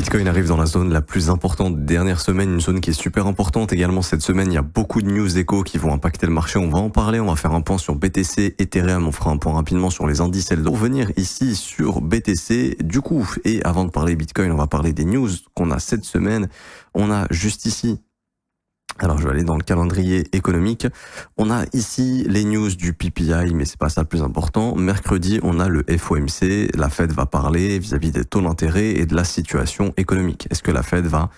Bitcoin arrive dans la zone la plus importante dernière semaine, une zone qui est super importante également cette semaine. Il y a beaucoup de news éco qui vont impacter le marché. On va en parler, on va faire un point sur BTC, Ethereum, on fera un point rapidement sur les indices et pour venir ici sur BTC du coup. Et avant de parler Bitcoin, on va parler des news qu'on a cette semaine. On a juste ici. Alors, je vais aller dans le calendrier économique. On a ici les news du PPI, mais c'est pas ça le plus important. Mercredi, on a le FOMC. La Fed va parler vis-à-vis des taux d'intérêt et de la situation économique. Est-ce que la Fed va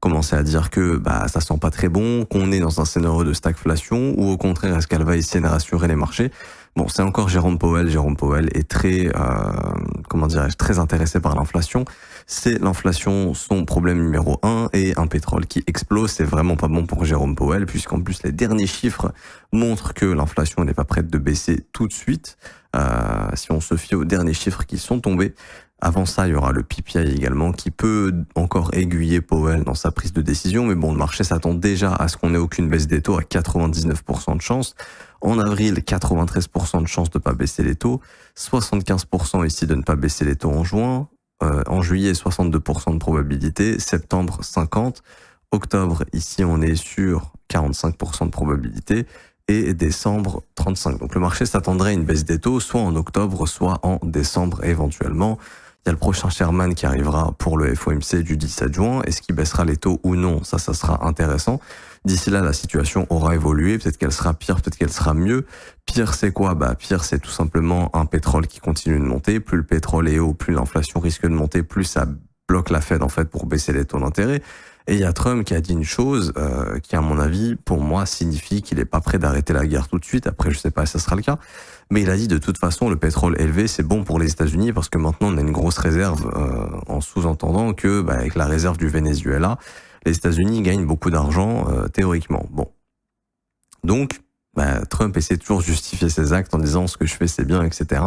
commencer à dire que ça sent pas très bon, qu'on est dans un scénario de stagflation, ou au contraire, est-ce qu'elle va essayer de rassurer les marchés? Bon, c'est encore Jérôme Powell. Jérôme Powell est très, très intéressé par l'inflation. C'est l'inflation son problème numéro 1 et un pétrole qui explose. C'est vraiment pas bon pour Jérôme Powell puisqu'en plus les derniers chiffres montrent que l'inflation n'est pas prête de baisser tout de suite. Si on se fie aux derniers chiffres qui sont tombés. Avant ça, il y aura le PPI également qui peut encore aiguiller Powell dans sa prise de décision. Mais bon, le marché s'attend déjà à ce qu'on ait aucune baisse des taux à 99% de chance. En avril, 93% de chance de pas baisser les taux. 75% ici de ne pas baisser les taux en juin. En juillet, 62% de probabilité. Septembre, 50%. Octobre, ici, on est sur 45% de probabilité. Et décembre, 35%. Donc le marché s'attendrait à une baisse des taux, soit en octobre, soit en décembre éventuellement. Il y a le prochain chairman qui arrivera pour le FOMC du 17 juin. Est-ce qu'il baissera les taux ou non? Ça sera intéressant. D'ici là, la situation aura évolué. Peut-être qu'elle sera pire, peut-être qu'elle sera mieux. Pire, c'est quoi? Pire, c'est tout simplement un pétrole qui continue de monter. Plus le pétrole est haut, plus l'inflation risque de monter, plus ça bloque la Fed, en fait, pour baisser les taux d'intérêt. Et il y a Trump qui a dit une chose qui, à mon avis, pour moi, signifie qu'il est pas prêt d'arrêter la guerre tout de suite. Après, je sais pas si ça sera le cas. Mais il a dit de toute façon, le pétrole élevé, c'est bon pour les États-Unis parce que maintenant, on a une grosse réserve en sous-entendant que, avec la réserve du Venezuela, les États-Unis gagnent beaucoup d'argent théoriquement. Bon. Donc, Trump essaie toujours de justifier ses actes en disant ce que je fais, c'est bien, etc.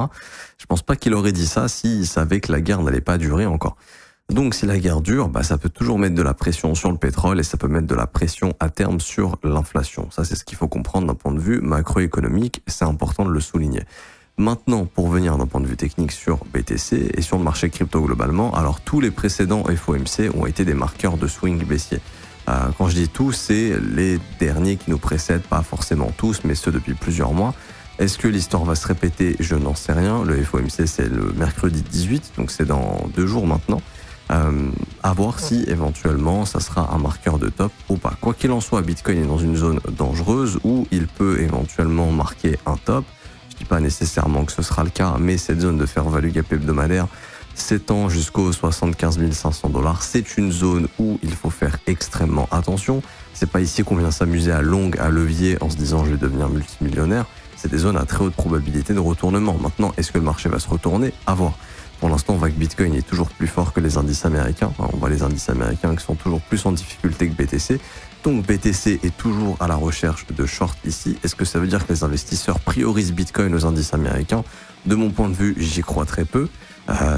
Je pense pas qu'il aurait dit ça s'il savait que la guerre n'allait pas durer encore. Donc si la guerre dure, ça peut toujours mettre de la pression sur le pétrole et ça peut mettre de la pression à terme sur l'inflation. Ça, c'est ce qu'il faut comprendre d'un point de vue macroéconomique, c'est important de le souligner. Maintenant, pour venir d'un point de vue technique sur BTC et sur le marché crypto globalement, alors tous les précédents FOMC ont été des marqueurs de swing baissier. Quand je dis tous, c'est les derniers qui nous précèdent, pas forcément tous, mais ceux depuis plusieurs mois. Est-ce que l'histoire va se répéter? Je n'en sais rien. Le FOMC, c'est le mercredi 18, donc c'est dans 2 jours maintenant. À voir si éventuellement ça sera un marqueur de top ou pas. Quoi qu'il en soit, Bitcoin est dans une zone dangereuse où il peut éventuellement marquer un top. Je dis pas nécessairement que ce sera le cas, mais cette zone de fair value gap hebdomadaire s'étend jusqu'aux 75 500 $. C'est une zone où il faut faire extrêmement attention. C'est pas ici qu'on vient s'amuser à longue, à levier en se disant je vais devenir multimillionnaire. C'est des zones à très haute probabilité de retournement. Maintenant, est-ce que le marché va se retourner? À voir. Pour l'instant, on voit que Bitcoin est toujours plus fort que les indices américains. On voit les indices américains qui sont toujours plus en difficulté que BTC. Donc BTC est toujours à la recherche de short ici. Est-ce que ça veut dire que les investisseurs priorisent Bitcoin aux indices américains? De mon point de vue, j'y crois très peu.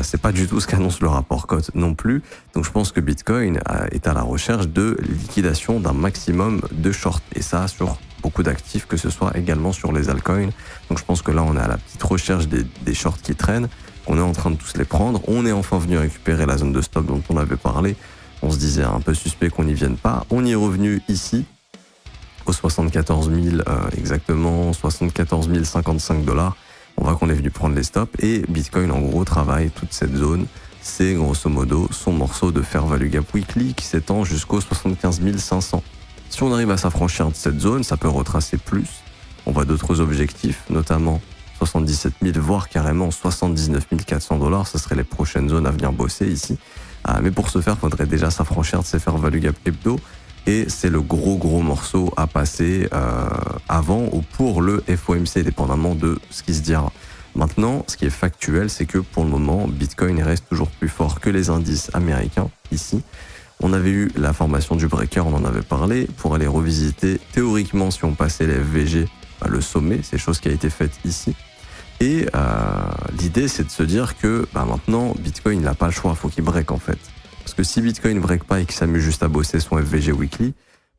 C'est pas du tout ce qu'annonce le rapport cote non plus. Donc je pense que Bitcoin est à la recherche de liquidation d'un maximum de short. Et ça sur beaucoup d'actifs, que ce soit également sur les altcoins. Donc je pense que là, on est à la petite recherche des shorts qui traînent. On est en train de tous les prendre. On est enfin venu récupérer la zone de stop dont on avait parlé. On se disait un peu suspect qu'on n'y vienne pas. On y est revenu ici, aux 74 000, exactement, 74 055 $. On voit qu'on est venu prendre les stops. Et Bitcoin, en gros, travaille toute cette zone. C'est grosso modo son morceau de fair value gap weekly qui s'étend jusqu'aux 75 500. Si on arrive à s'affranchir de cette zone, ça peut retracer plus. On voit d'autres objectifs, notamment 77 000, voire carrément 79 400 $. Ce seraient les prochaines zones à venir bosser ici. Mais pour ce faire, il faudrait déjà s'affranchir de ces fair value gap hebdo. Et c'est le gros morceau à passer avant ou pour le FOMC, dépendamment de ce qui se dira. Maintenant, ce qui est factuel, c'est que pour le moment, Bitcoin reste toujours plus fort que les indices américains ici. On avait eu la formation du breaker, on en avait parlé, pour aller revisiter théoriquement si on passait les FVG, le sommet, c'est chose qui a été faite ici. Et l'idée, c'est de se dire que maintenant, Bitcoin n'a pas le choix, il faut qu'il break en fait. Parce que si Bitcoin ne break pas et qu'il s'amuse juste à bosser son FVG weekly,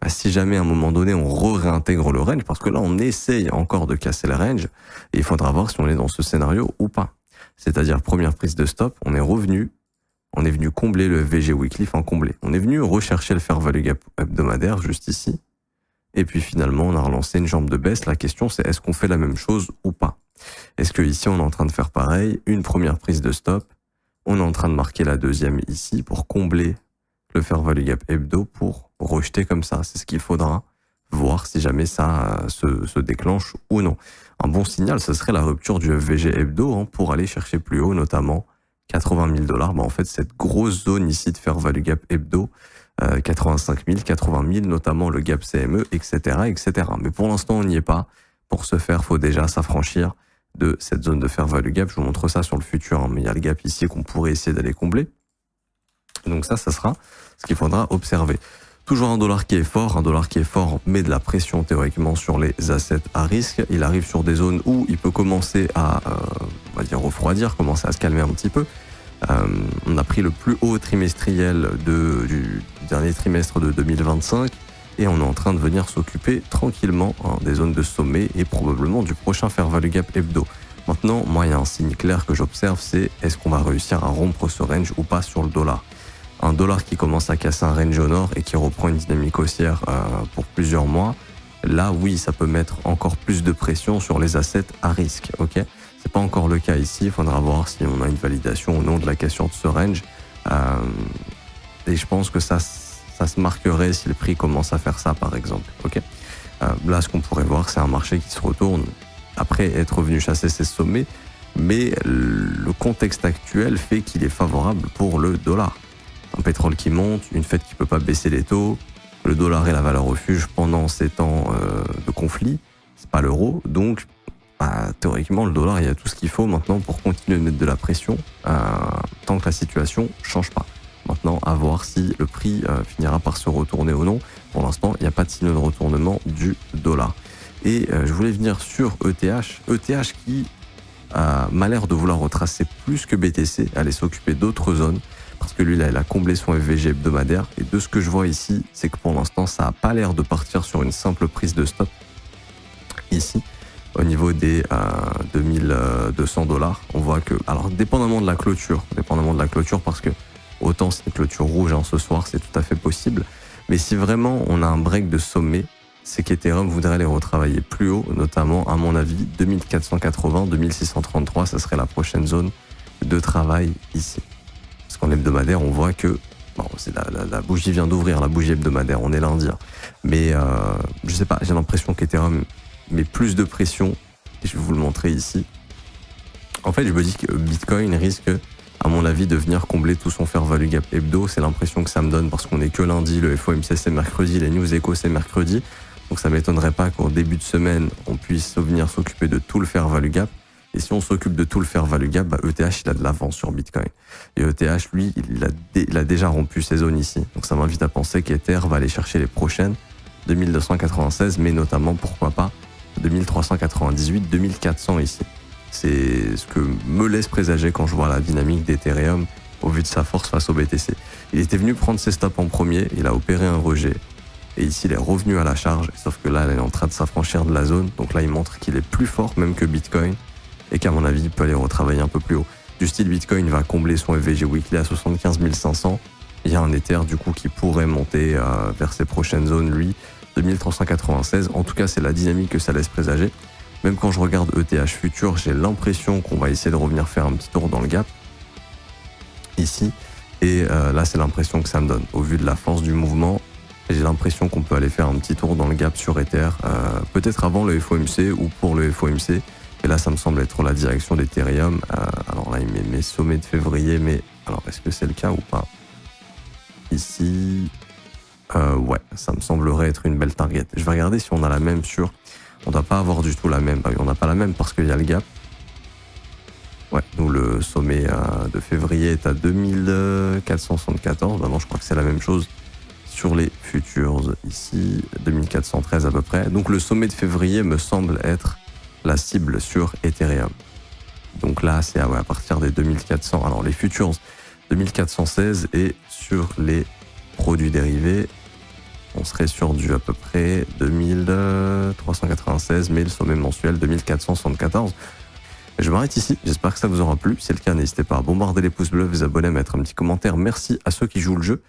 si jamais à un moment donné on réintègre le range, parce que là on essaye encore de casser le range, et il faudra voir si on est dans ce scénario ou pas. C'est-à-dire première prise de stop, on est revenu On est venu combler le FVG Weekly, enfin combler. On est venu rechercher le Fair Value Gap hebdomadaire juste ici. Et puis finalement, on a relancé une jambe de baisse. La question, c'est est-ce qu'on fait la même chose ou pas? Est-ce que ici, on est en train de faire pareil? Une première prise de stop. On est en train de marquer la deuxième ici pour combler le Fair Value Gap hebdo pour rejeter comme ça. C'est ce qu'il faudra voir si jamais ça se déclenche ou non. Un bon signal, ce serait la rupture du FVG hebdo pour aller chercher plus haut, notamment 80 000 $. En fait, cette grosse zone ici de Fair Value Gap hebdo, 85 000, 80 000, notamment le gap CME, etc., etc. Mais pour l'instant, on n'y est pas. Pour ce faire, faut déjà s'affranchir de cette zone de Fair Value Gap. Je vous montre ça sur le futur, mais il y a le gap ici qu'on pourrait essayer d'aller combler. Donc ça sera ce qu'il faudra observer. Toujours un dollar qui est fort, met de la pression théoriquement sur les assets à risque. Il arrive sur des zones où il peut commencer à, on va dire, refroidir, commencer à se calmer un petit peu. On a pris le plus haut trimestriel du dernier trimestre de 2025 et on est en train de venir s'occuper tranquillement des zones de sommet et probablement du prochain Fair Value Gap hebdo. Maintenant, moi, il y a un signe clair que j'observe, c'est est-ce qu'on va réussir à rompre ce range ou pas sur le dollar. Un dollar qui commence à casser un range au nord et qui reprend une dynamique haussière pour plusieurs mois, là, oui, ça peut mettre encore plus de pression sur les assets à risque, ok ? C'est pas encore le cas ici, il faudra voir si on a une validation ou non de la cassure de ce range. Et je pense que ça se marquerait si le prix commence à faire ça, par exemple. Ok. Là, ce qu'on pourrait voir, c'est un marché qui se retourne après être venu chasser ses sommets, mais le contexte actuel fait qu'il est favorable pour le dollar. Un pétrole qui monte, une Fed qui peut pas baisser les taux, le dollar est la valeur refuge pendant ces temps de conflit, c'est pas l'euro, donc théoriquement, le dollar, il y a tout ce qu'il faut maintenant pour continuer de mettre de la pression tant que la situation change pas. Maintenant, à voir si le prix finira par se retourner ou non. Pour l'instant, il n'y a pas de signe de retournement du dollar. Et je voulais venir sur ETH. ETH qui m'a l'air de vouloir retracer plus que BTC, aller s'occuper d'autres zones, parce que lui, là, il a comblé son FVG hebdomadaire. Et de ce que je vois ici, c'est que pour l'instant, ça n'a pas l'air de partir sur une simple prise de stop ici. Au niveau des 2200 $, on voit que, alors dépendamment de la clôture, parce que autant c'est une clôture rouge ce soir, c'est tout à fait possible, mais si vraiment on a un break de sommet, c'est qu'Ethereum voudrait les retravailler plus haut, notamment à mon avis 2480, 2633, ça serait la prochaine zone de travail ici. Parce qu'en hebdomadaire, on voit que c'est la bougie vient d'ouvrir, la bougie hebdomadaire, on est lundi, mais je sais pas, j'ai l'impression qu'Ethereum met plus de pression, et je vais vous le montrer ici. En fait, je me dis que Bitcoin risque, à mon avis, de venir combler tout son Fair Value Gap hebdo. C'est l'impression que ça me donne parce qu'on est que lundi, le FOMC c'est mercredi, les News Echo c'est mercredi. Donc ça m'étonnerait pas qu'au début de semaine, on puisse venir s'occuper de tout le Fair Value Gap. Et si on s'occupe de tout le Fair Value Gap, ETH il a de l'avance sur Bitcoin. Et ETH, lui, il a déjà rompu ses zones ici. Donc ça m'invite à penser qu'Ether va aller chercher les prochaines 2296, mais notamment, pourquoi pas, 2398, 2400 ici. C'est ce que me laisse présager quand je vois la dynamique d'Ethereum au vu de sa force face au BTC. Il était venu prendre ses stops en premier, il a opéré un rejet, et ici il est revenu à la charge, sauf que là il est en train de s'affranchir de la zone, donc là il montre qu'il est plus fort même que Bitcoin, et qu'à mon avis il peut aller retravailler un peu plus haut. Du style Bitcoin va combler son FVG Weekly à 75 500, il y a un Ether du coup qui pourrait monter vers ses prochaines zones, lui, 2396, en tout cas c'est la dynamique que ça laisse présager. Même quand je regarde ETH Future, j'ai l'impression qu'on va essayer de revenir faire un petit tour dans le gap, ici, et là c'est l'impression que ça me donne. Au vu de la force du mouvement, j'ai l'impression qu'on peut aller faire un petit tour dans le gap sur Ether, peut-être avant le FOMC ou pour le FOMC, et là ça me semble être la direction d'Ethereum. Alors là il met mes sommets de février, mais alors est-ce que c'est le cas ou pas? Ici... ouais, ça me semblerait être une belle target. Je vais regarder si on a la même sur... On ne doit pas avoir du tout la même. On n'a pas la même parce qu'il y a le gap. Ouais, nous le sommet de février est à 2474. Non, je crois que c'est la même chose sur les futures ici. 2413 à peu près. Donc le sommet de février me semble être la cible sur Ethereum. Donc là, c'est à partir des 2400. Alors les futures 2416 et sur les produits dérivés, on serait sur du à peu près 2396, mais le sommet mensuel 2474. Je m'arrête ici, j'espère que ça vous aura plu. Si c'est le cas, n'hésitez pas à bombarder les pouces bleus, vous abonner, mettre un petit commentaire. Merci à ceux qui jouent le jeu.